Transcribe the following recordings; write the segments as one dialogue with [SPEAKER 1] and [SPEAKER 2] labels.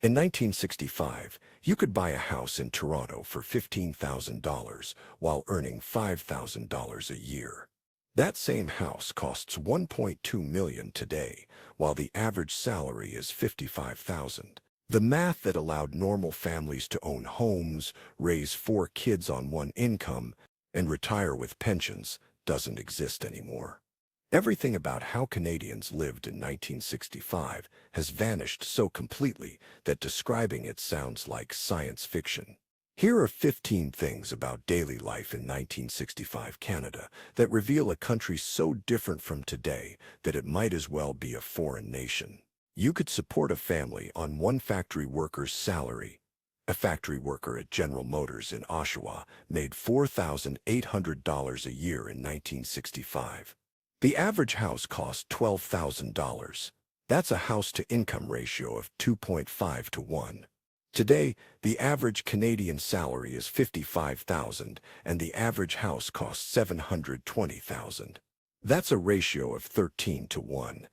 [SPEAKER 1] In 1965, you could buy a house in Toronto for $15,000 while earning $5,000 a year. That same house costs $1.2 million today, while the average salary is $55,000. The math that allowed normal families to own homes, raise 4 kids on one income, and retire with pensions doesn't exist anymore. Everything about how Canadians lived in 1965 has vanished so completely that describing it sounds like science fiction. Here are 15 things about daily life in 1965 Canada that reveal a country so different from today that it might as well be a foreign nation. You could support a family on one factory worker's salary. A factory worker at General Motors in Oshawa made $4,800 a year in 1965. The average house cost $12,000. That's a house-to-income ratio of 2.5 to 1. Today, the average Canadian salary is $55,000 and the average house costs $720,000. That's a ratio of 13 to 1.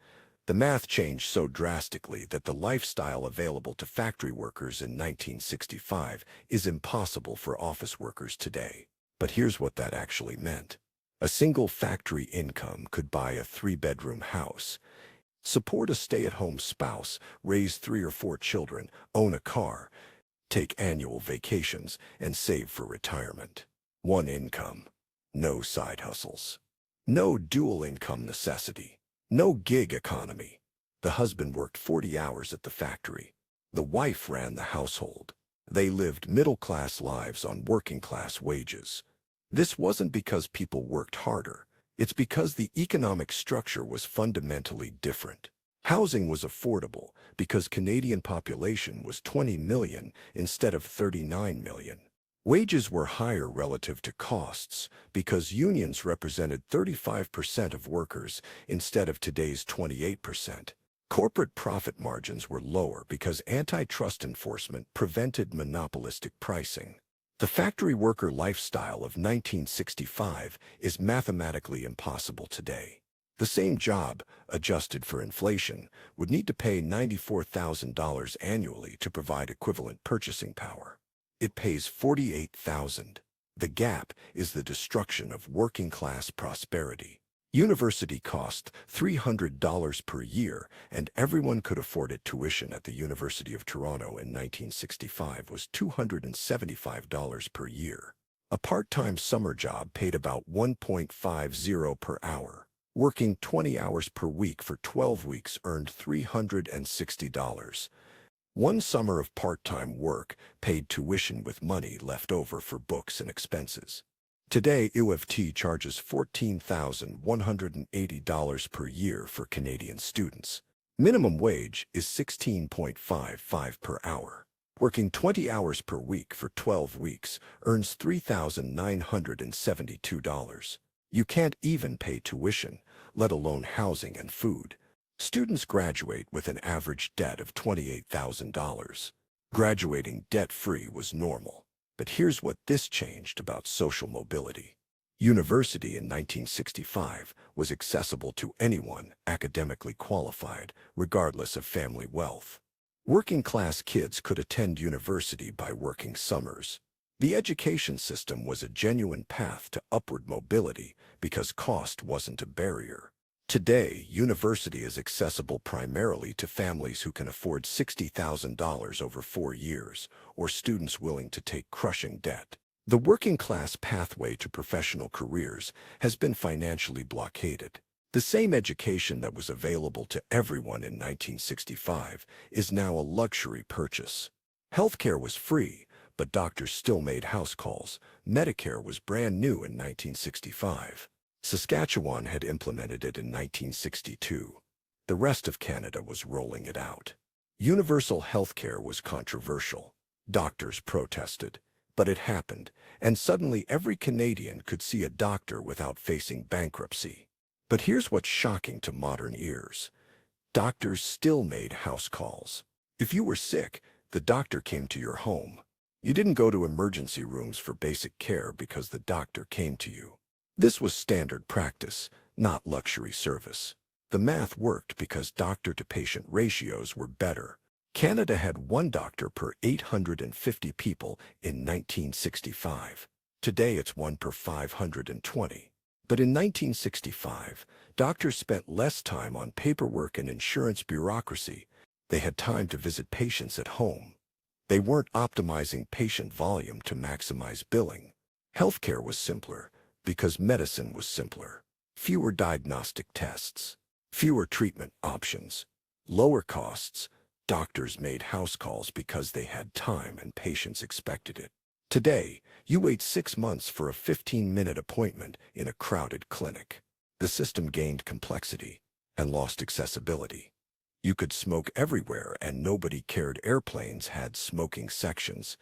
[SPEAKER 1] The math changed so drastically that the lifestyle available to factory workers in 1965 is impossible for office workers today. But here's what that actually meant. A single factory income could buy a 3-bedroom house, support a stay-at-home spouse, raise 3 or 4 children, own a car, take annual vacations, and save for retirement. One income. No side hustles. No dual income necessity. No gig economy. The husband worked 40 hours at the factory. The wife ran the household. They lived middle-class lives on working-class wages. This wasn't because people worked harder. It's because the economic structure was fundamentally different. Housing was affordable because Canadian population was 20 million instead of 39 million. Wages were higher relative to costs because unions represented 35% of workers instead of today's 28%. Corporate profit margins were lower because antitrust enforcement prevented monopolistic pricing. The factory worker lifestyle of 1965 is mathematically impossible today. The same job, adjusted for inflation, would need to pay $94,000 annually to provide equivalent purchasing power. It pays $48,000. The gap is the destruction of working-class prosperity. University cost $300 per year, and everyone could afford it. Tuition at the University of Toronto in 1965 was $275 per year. A part-time summer job paid about $1.50 per hour. Working 20 hours per week for 12 weeks earned $360. One summer of part-time work paid tuition with money left over for books and expenses. Today, U of T charges $14,180 per year for Canadian students. Minimum wage is $16.55 per hour. Working 20 hours per week for 12 weeks earns $3,972. You can't even pay tuition, let alone housing and food. Students graduate with an average debt of $28,000. Graduating debt-free was normal. But here's what this changed about social mobility. University in 1965 was accessible to anyone academically qualified, regardless of family wealth. Working-class kids could attend university by working summers. The education system was a genuine path to upward mobility because cost wasn't a barrier. Today, university is accessible primarily to families who can afford $60,000 over 4 years, or students willing to take crushing debt. The working-class pathway to professional careers has been financially blockaded. The same education that was available to everyone in 1965 is now a luxury purchase. Healthcare was free, but doctors still made house calls. Medicare was brand new in 1965. Saskatchewan had implemented it in 1962. The rest of Canada was rolling it out. Universal health care was controversial. Doctors protested, but it happened, and suddenly every Canadian could see a doctor without facing bankruptcy. But here's what's shocking to modern ears. Doctors still made house calls. If you were sick, the doctor came to your home. You didn't go to emergency rooms for basic care because the doctor came to you. This was standard practice, not luxury service. The math worked because doctor-to-patient ratios were better. Canada had one doctor per 850 people in 1965. Today it's one per 520. But in 1965, doctors spent less time on paperwork and insurance bureaucracy. They had time to visit patients at home. They weren't optimizing patient volume to maximize billing. Healthcare was simpler because medicine was simpler. Fewer diagnostic tests, fewer treatment options, lower costs. Doctors made house calls because they had time and patients expected it. Today, you wait 6 months for a 15-minute appointment in a crowded clinic. The system gained complexity and lost accessibility. You could smoke everywhere and nobody cared. Airplanes had smoking sections.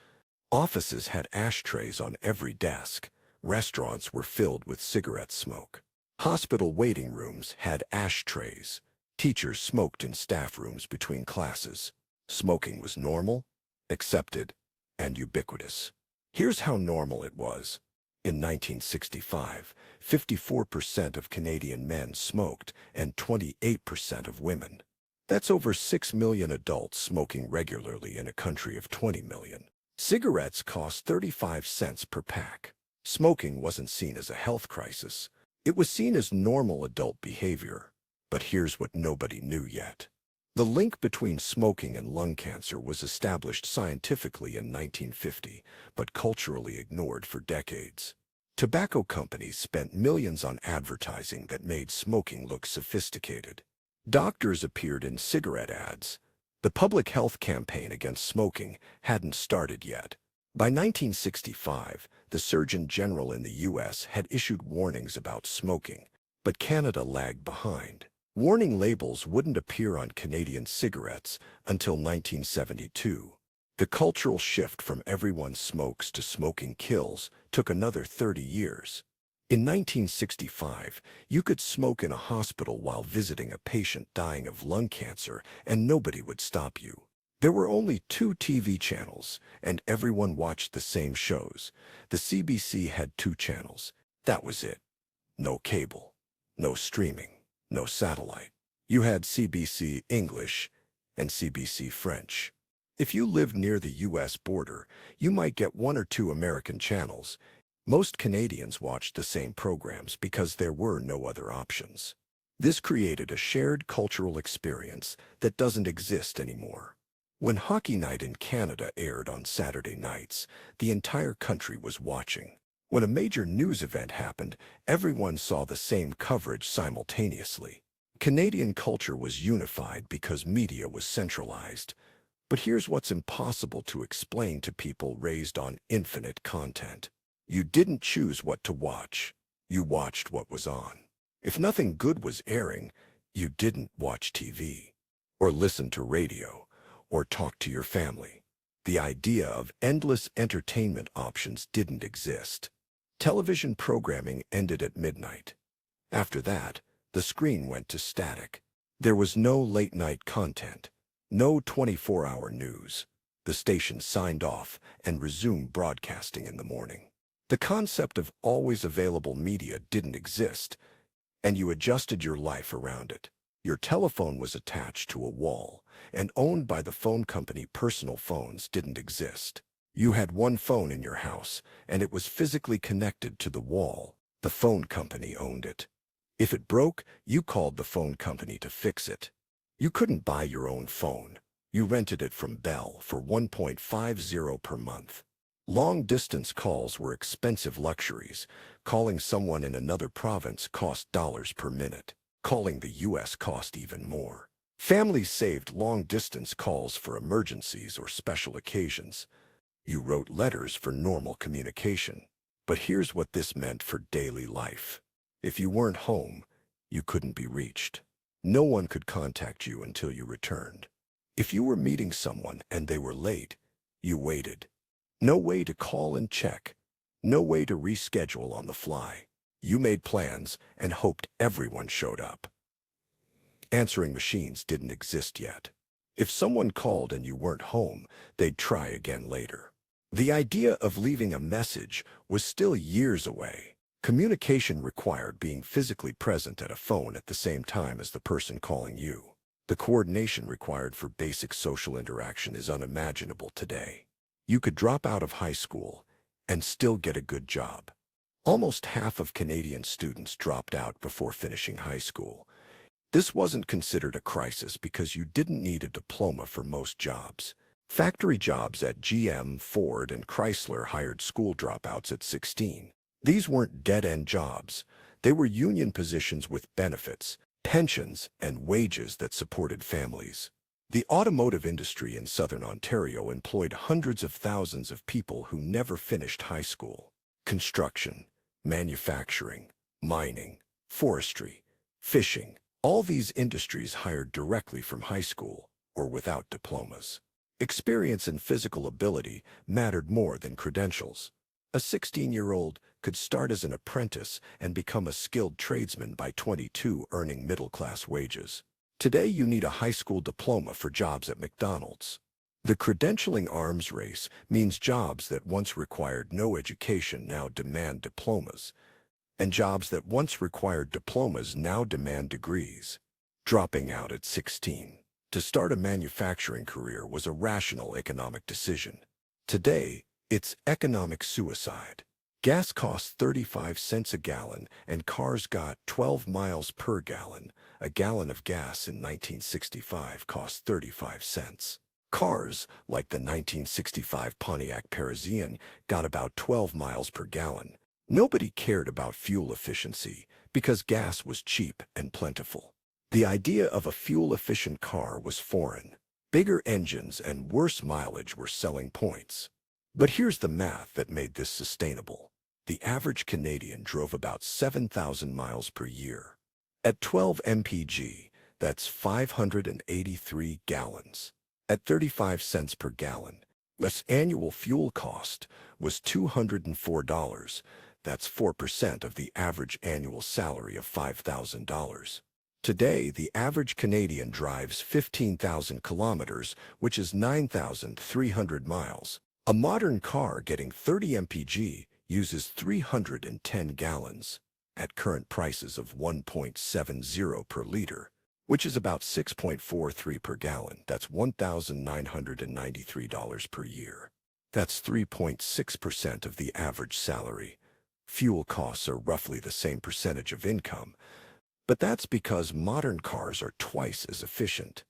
[SPEAKER 1] Offices had ashtrays on every desk. Restaurants were filled with cigarette smoke. Hospital waiting rooms had ashtrays. Teachers smoked in staff rooms between classes. Smoking was normal, accepted, and ubiquitous. Here's how normal it was. In 1965, 54% of Canadian men smoked and 28% of women. That's over 6 million adults smoking regularly in a country of 20 million. Cigarettes cost 35 cents per pack. Smoking wasn't seen as a health crisis. It was seen as normal adult behavior. But here's what nobody knew yet. The link between smoking and lung cancer was established scientifically in 1950, but culturally ignored for decades. Tobacco companies spent millions on advertising that made smoking look sophisticated. Doctors appeared in cigarette ads. The public health campaign against smoking hadn't started yet. By 1965, the Surgeon General in the U.S. had issued warnings about smoking, but Canada lagged behind. Warning labels wouldn't appear on Canadian cigarettes until 1972. The cultural shift from everyone smokes to smoking kills took another 30 years. In 1965, you could smoke in a hospital while visiting a patient dying of lung cancer and nobody would stop you. There were only 2 TV channels and everyone watched the same shows. The CBC had 2 channels. That was it. No cable, no streaming. No satellite. You had CBC English and CBC French. If you lived near the U.S. border, you might get 1 or 2 American channels. Most Canadians watched the same programs because there were no other options. This created a shared cultural experience that doesn't exist anymore. When Hockey Night in Canada aired on Saturday nights, the entire country was watching. When a major news event happened, everyone saw the same coverage simultaneously. Canadian culture was unified because media was centralized. But here's what's impossible to explain to people raised on infinite content. You didn't choose what to watch. You watched what was on. If nothing good was airing, you didn't watch TV, or listen to radio, or talk to your family. The idea of endless entertainment options didn't exist. Television programming ended at midnight. After that, the screen went to static. There was no late-night content, no 24-hour news. The station signed off and resumed broadcasting in the morning. The concept of always available media didn't exist, and you adjusted your life around it. Your telephone was attached to a wall and owned by the phone company. Personal phones didn't exist. You had one phone in your house, and it was physically connected to the wall. The phone company owned it. If it broke, you called the phone company to fix it. You couldn't buy your own phone. You rented it from Bell for $1.50 per month. Long-distance calls were expensive luxuries. Calling someone in another province cost dollars per minute. Calling the U.S. cost even more. Families saved long-distance calls for emergencies or special occasions. You wrote letters for normal communication. But here's what this meant for daily life. If you weren't home, you couldn't be reached. No one could contact you until you returned. If you were meeting someone and they were late, you waited. No way to call and check. No way to reschedule on the fly. You made plans and hoped everyone showed up. Answering machines didn't exist yet. If someone called and you weren't home, they'd try again later. The idea of leaving a message was still years away. Communication required being physically present at a phone at the same time as the person calling you. The coordination required for basic social interaction is unimaginable today. You could drop out of high school and still get a good job. Almost half of Canadian students dropped out before finishing high school. This wasn't considered a crisis because you didn't need a diploma for most jobs. Factory jobs at GM, Ford, and Chrysler hired school dropouts at 16. These weren't dead-end jobs. They were union positions with benefits, pensions, and wages that supported families. The automotive industry in southern Ontario employed hundreds of thousands of people who never finished high school. Construction, manufacturing, mining, forestry, fishing, all these industries hired directly from high school or without diplomas. Experience and physical ability mattered more than credentials. A 16-year-old could start as an apprentice and become a skilled tradesman by 22, earning middle-class wages. Today, you need a high school diploma for jobs at McDonald's. The credentialing arms race means jobs that once required no education now demand diplomas, and jobs that once required diplomas now demand degrees. Dropping out at 16 to start a manufacturing career was a rational economic decision. Today, it's economic suicide. Gas costs 35 cents a gallon, and cars got 12 miles per gallon. A gallon of gas in 1965 cost 35 cents. Cars, like the 1965 Pontiac Parisienne, got about 12 miles per gallon. Nobody cared about fuel efficiency because gas was cheap and plentiful. The idea of a fuel-efficient car was foreign. Bigger engines and worse mileage were selling points. But here's the math that made this sustainable. The average Canadian drove about 7,000 miles per year. At 12 mpg, that's 583 gallons. At 35 cents per gallon, less annual fuel cost was $204. That's 4% of the average annual salary of $5,000. Today, the average Canadian drives 15,000 kilometers, which is 9,300 miles. A modern car getting 30 mpg uses 310 gallons at current prices of 1.70 per liter, which is about 6.43 per gallon. That's $1,993 per year. That's 3.6% of the average salary. Fuel costs are roughly the same percentage of income, but that's because modern cars are twice as efficient.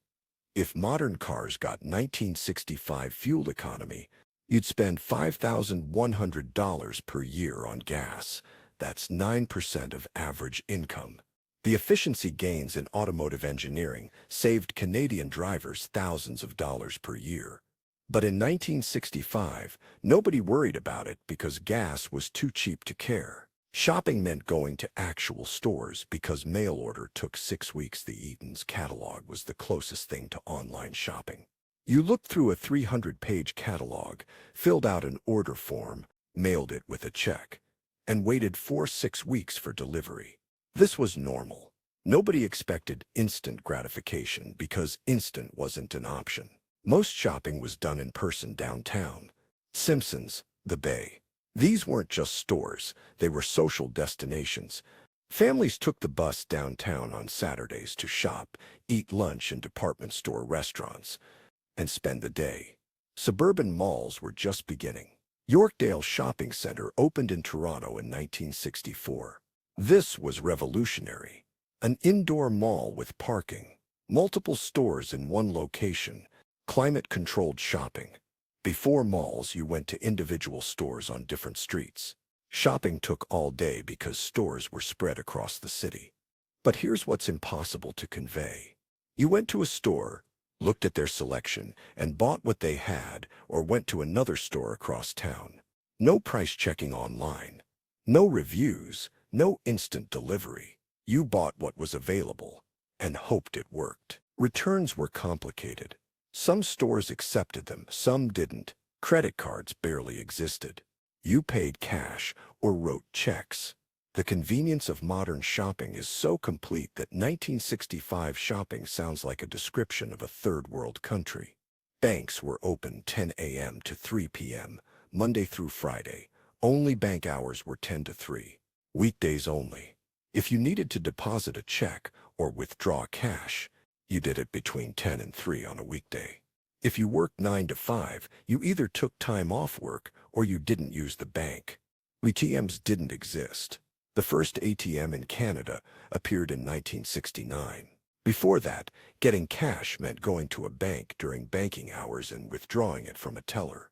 [SPEAKER 1] If modern cars got 1965 fuel economy, you'd spend $5,100 per year on gas. That's 9% of average income. The efficiency gains in automotive engineering saved Canadian drivers thousands of dollars per year. But in 1965, nobody worried about it because gas was too cheap to care. Shopping meant going to actual stores because mail order took 6 weeks. The Eaton's catalog was the closest thing to online shopping. You looked through a 300-page catalog, filled out an order form, mailed it with a check, and waited 4-6 weeks for delivery. This was normal. Nobody expected instant gratification because instant wasn't an option. Most shopping was done in person downtown. Simpsons, the Bay. These weren't just stores, they were social destinations. Families took the bus downtown on Saturdays to shop, eat lunch in department store restaurants, and spend the day. Suburban malls were just beginning. Yorkdale Shopping Centre opened in Toronto in 1964. This was revolutionary. An indoor mall with parking, multiple stores in one location, climate-controlled shopping. Before malls, you went to individual stores on different streets. Shopping took all day because stores were spread across the city. But here's what's impossible to convey. You went to a store, looked at their selection, and bought what they had, or went to another store across town. No price checking online. No reviews. No instant delivery. You bought what was available and hoped it worked. Returns were complicated. Some stores accepted them, some didn't. Credit cards barely existed. You paid cash or wrote checks. The convenience of modern shopping is so complete that 1965 shopping sounds like a description of a third-world country. Banks were open 10 a.m. to 3 p.m., Monday through Friday. Only bank hours were 10 to 3. Weekdays only. If you needed to deposit a check or withdraw cash, You did it between 10 and 3 on a weekday. If you worked 9 to 5, you either took time off work or you didn't use the bank. ATMs didn't exist. The first ATM in Canada appeared in 1969. Before that, getting cash meant going to a bank during banking hours and withdrawing it from a teller.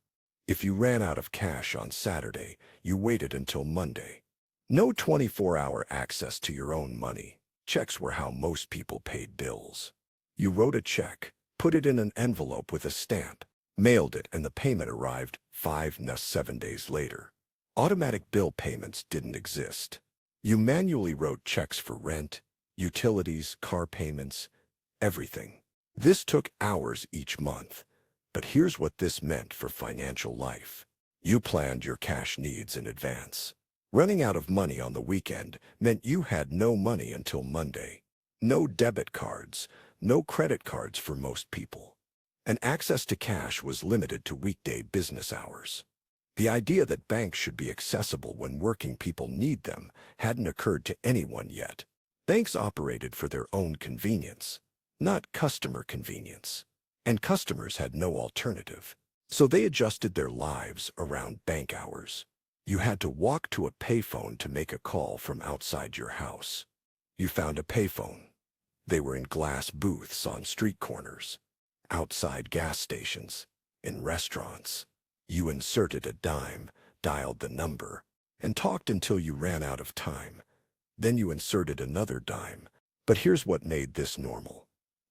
[SPEAKER 1] If you ran out of cash on Saturday, you waited until Monday. No 24-hour access to your own money. Checks were how most people paid bills. You wrote a check, put it in an envelope with a stamp, mailed it, and the payment arrived 5 to 7 days later. Automatic bill payments didn't exist. You manually wrote checks for rent, utilities, car payments, everything. This took hours each month. But here's what this meant for financial life. You planned your cash needs in advance. Running out of money on the weekend meant you had no money until Monday. No debit cards, no credit cards for most people. And access to cash was limited to weekday business hours. The idea that banks should be accessible when working people need them hadn't occurred to anyone yet. Banks operated for their own convenience, not customer convenience. And customers had no alternative. So they adjusted their lives around bank hours. You had to walk to a payphone to make a call from outside your house. You found a payphone. They were in glass booths on street corners, outside gas stations, in restaurants. You inserted a dime, dialed the number, and talked until you ran out of time. Then you inserted another dime. But here's what made this normal.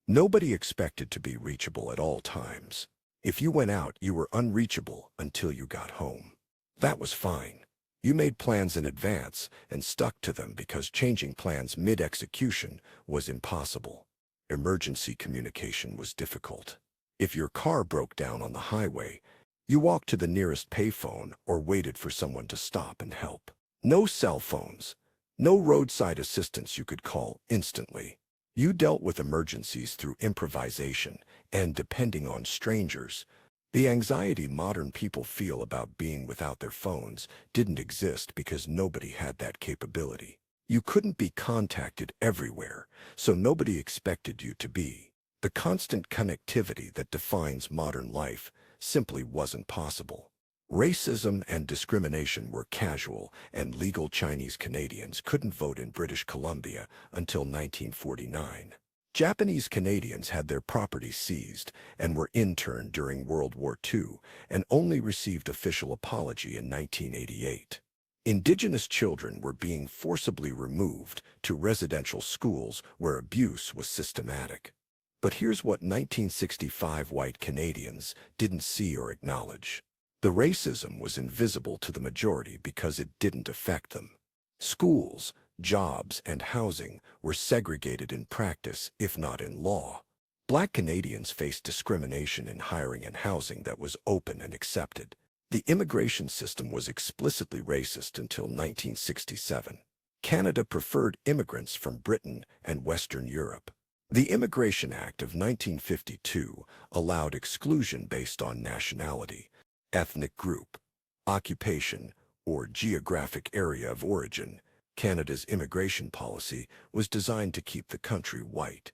[SPEAKER 1] Nobody expected to be reachable at all times. If you went out, you were unreachable until you got home. That was fine. You made plans in advance and stuck to them because changing plans mid-execution was impossible. Emergency communication was difficult. If your car broke down on the highway, you walked to the nearest payphone or waited for someone to stop and help. No cell phones, no roadside assistance you could call instantly. You dealt with emergencies through improvisation and depending on strangers. The anxiety modern people feel about being without their phones didn't exist because nobody had that capability. You couldn't be contacted everywhere, so nobody expected you to be. The constant connectivity that defines modern life simply wasn't possible. Racism and discrimination were casual, and legal Chinese Canadians couldn't vote in British Columbia until 1949. Japanese Canadians had their property seized and were interned during World War II and only received official apology in 1988. Indigenous children were being forcibly removed to residential schools where abuse was systematic. But here's what 1965 white Canadians didn't see or acknowledge. The racism was invisible to the majority because it didn't affect them. Schools, jobs, and housing were segregated in practice, if not in law. Black Canadians faced discrimination in hiring and housing that was open and accepted. The immigration system was explicitly racist until 1967. Canada preferred immigrants from Britain and Western Europe. The Immigration Act of 1952 allowed exclusion based on nationality, ethnic group, occupation, or geographic area of origin. Canada's immigration policy was designed to keep the country white.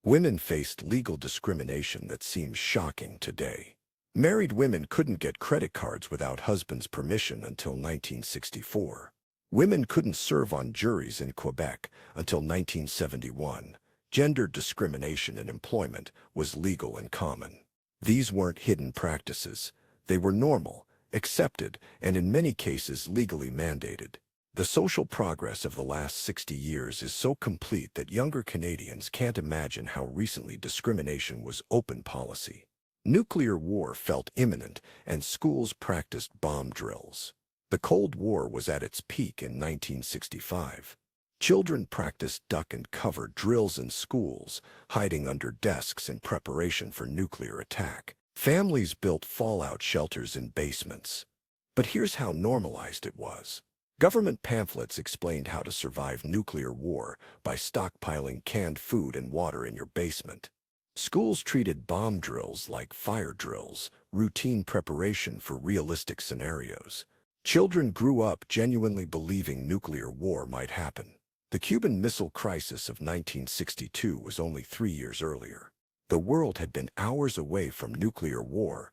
[SPEAKER 1] Women faced legal discrimination that seems shocking today. Married women couldn't get credit cards without husband's permission until 1964. Women couldn't serve on juries in Quebec until 1971. Gender discrimination in employment was legal and common. These weren't hidden practices. They were normal, accepted, and in many cases legally mandated. The social progress of the last 60 years is so complete that younger Canadians can't imagine how recently discrimination was open policy. Nuclear war felt imminent, and schools practiced bomb drills. The Cold War was at its peak in 1965. Children practiced duck and cover drills in schools, hiding under desks in preparation for nuclear attack. Families built fallout shelters in basements. But here's how normalized it was. Government pamphlets explained how to survive nuclear war by stockpiling canned food and water in your basement. Schools treated bomb drills like fire drills, routine preparation for realistic scenarios. Children grew up genuinely believing nuclear war might happen. The Cuban Missile Crisis of 1962 was only 3 years earlier. The world had been hours away from nuclear war.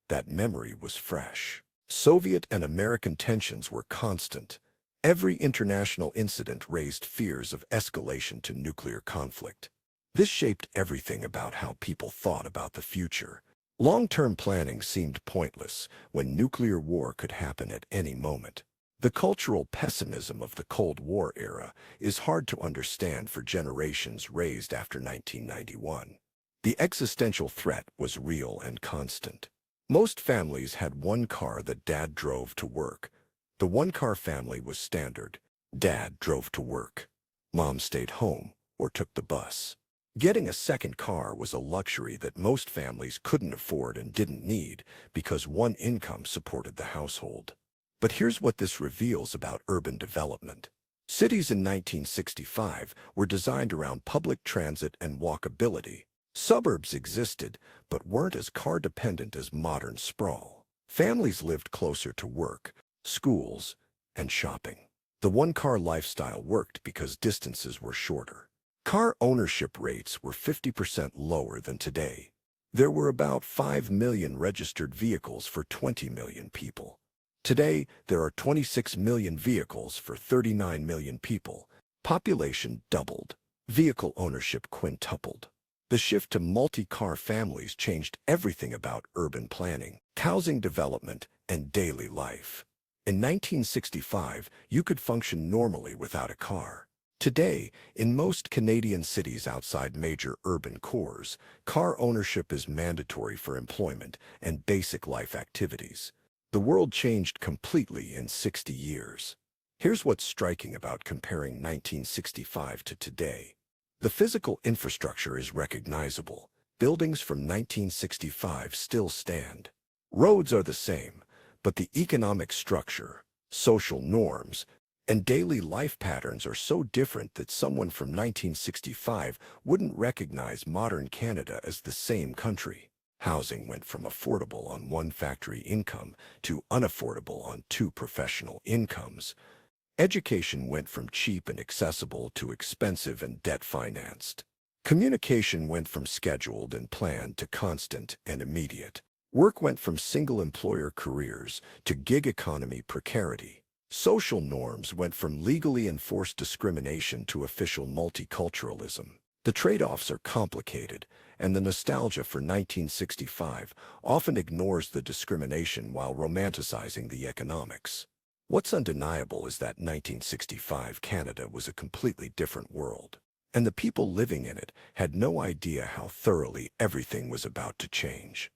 [SPEAKER 1] That memory was fresh. Soviet and American tensions were constant. Every international incident raised fears of escalation to nuclear conflict. This shaped everything about how people thought about the future. Long-term planning seemed pointless when nuclear war could happen at any moment. The cultural pessimism of the Cold War era is hard to understand for generations raised after 1991. The existential threat was real and constant. Most families had one car that Dad drove to work. The one-car family was standard. Dad drove to work. Mom stayed home or took the bus. Getting a second car was a luxury that most families couldn't afford and didn't need because one income supported the household. But here's what this reveals about urban development. Cities in 1965 were designed around public transit and walkability. Suburbs existed, but weren't as car-dependent as modern sprawl. Families lived closer to work, schools, and shopping. The one-car lifestyle worked because distances were shorter. Car ownership rates were 50% lower than today. There were about 5 million registered vehicles for 20 million people. Today, there are 26 million vehicles for 39 million people. Population doubled. Vehicle ownership quintupled. The shift to multi-car families changed everything about urban planning, housing development, and daily life. In 1965, you could function normally without a car. Today, in most Canadian cities outside major urban cores, car ownership is mandatory for employment and basic life activities. The world changed completely in 60 years. Here's what's striking about comparing 1965 to today. The physical infrastructure is recognizable. Buildings from 1965 still stand. Roads are the same, but the economic structure, social norms, and daily life patterns are so different that someone from 1965 wouldn't recognize modern Canada as the same country. Housing went from affordable on one factory income to unaffordable on two professional incomes. Education went from cheap and accessible to expensive and debt-financed. Communication went from scheduled and planned to constant and immediate. Work went from single-employer careers to gig economy precarity. Social norms went from legally enforced discrimination to official multiculturalism. The trade-offs are complicated, and the nostalgia for 1965 often ignores the discrimination while romanticizing the economics. What's undeniable is that 1965 Canada was a completely different world, and the people living in it had no idea how thoroughly everything was about to change.